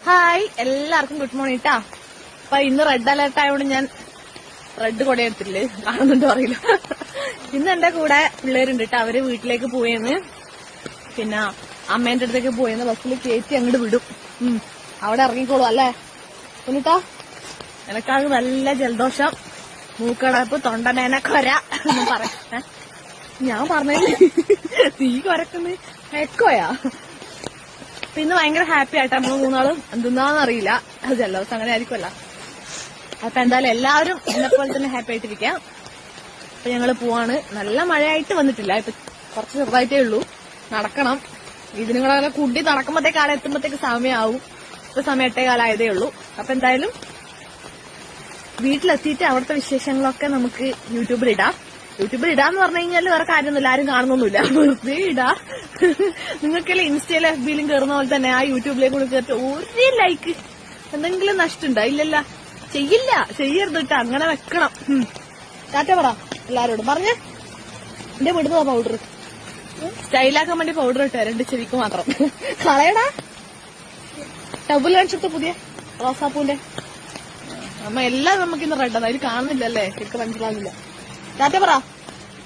Hi, എല്ലാവർക്കും good morning ട്ടാ. അപ്പൊ ഇന്ന് റെഡ് അലർട്ട് ആയതുകൊണ്ട് ഞാൻ റെഡ് കൊടയെടുത്തില്ലേ, കാണുന്നുണ്ടോ അറിയില്ല. ഇന്ന് എന്റെ കൂടെ പിള്ളേരുണ്ട് ട്ടാ. അവര് വീട്ടിലേക്ക് പോയെന്ന്, പിന്നെ അമ്മേന്റെ അടുത്തേക്ക് പോയെന്ന് ബസ്സിൽ കയറ്റി അങ്ങോട്ട് വിടും. അവിടെ ഇറങ്ങിക്കോളൂ അല്ലേ എന്നിട്ടാ. എനക്കാണ് നല്ല ജലദോഷം, മൂക്കടപ്പ്, തൊണ്ടനേന, കൊര ഒന്നും പറയാ. ഞാൻ പറഞ്ഞില്ലേ തീ കൊരക്കുന്നു എക്കോയാ. അപ്പൊ ഇന്ന് ഭയങ്കര ഹാപ്പി ആയിട്ട് നമ്മൾ മൂന്നാളും. എന്തെന്നാന്ന് അറിയില്ല, അത് ജലദോഷം അങ്ങനെ ആയിരിക്കുമല്ല. അപ്പൊ എന്തായാലും എല്ലാവരും എന്നെപ്പോലെ തന്നെ ഹാപ്പി ആയിട്ടിരിക്കാം. അപ്പൊ ഞങ്ങള് പോവാണ്. നല്ല മഴയായിട്ട് വന്നിട്ടില്ല, ഇപ്പൊ കുറച്ച് ചെറുതായിട്ടേ ഉള്ളൂ. നടക്കണം, ഇതിനുങ്ങളെ കൂട്ടി നടക്കുമ്പോഴത്തേക്ക് ആടെ എത്തുമ്പോഴത്തേക്ക് സമയമാവും. ഇപ്പൊ സമയം 8:15 ഉള്ളൂ. അപ്പൊ എന്തായാലും വീട്ടിലെത്തിയിട്ട് അവിടുത്തെ വിശേഷങ്ങളൊക്കെ നമുക്ക് യൂട്യൂബിൽ ഇടാം. യൂട്യൂബിൽ ഇടാന്ന് പറഞ്ഞു കഴിഞ്ഞാൽ വേറെ കാര്യമൊന്നുമില്ല, ആരും കാണുന്നൊന്നുമില്ല, വെറുതെ ഇടാ. നിങ്ങൾക്കെല്ലാം ഇൻസ്റ്റയിലും എഫ് ബിയിലും കയറുന്ന പോലെ തന്നെ ആ യൂട്യൂബിലേക്ക് കൂടി കയറിട്ട് ഒരു ലൈക്ക് എന്തെങ്കിലും നഷ്ടമുണ്ടോ? ഇല്ലല്ല, ചെയ്യില്ല, ചെയ്യരുത് കേട്ടോ, അങ്ങനെ വെക്കണം. ടാറ്റ പറ എല്ലാരോടും പറഞ്ഞേ. എന്റെ വിടുന്നതാ പൗഡർ, സ്റ്റൈലാക്കാൻ വേണ്ടി പൗഡർ ഇട്ടാ 2 ചെവിക്ക് മാത്രം. കളയടാ. ടബിൽ കാണിച്ചിട്ട് പുതിയ റോസാപ്പൂന്റെ അമ്മ എല്ലാം നമുക്കിന്ന് റെഡാണ്. അതിൽ കാണുന്നില്ലല്ലേ, ശരിക്കും മനസ്സിലാവുന്നില്ല. ടാറ്റ പറ,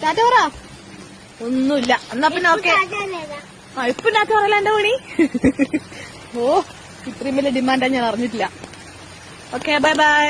ടാറ്റ പറ. ഒന്നുമില്ല എന്നാ പിന്നെ ഓക്കെ. ഇപ്പൊ ടാറ്റ പറയല എന്റെ പണി. ഓ, ഇത്രയും വലിയ ഡിമാൻഡാ ഞാൻ അറിഞ്ഞിട്ടില്ല. Okay, bye bye.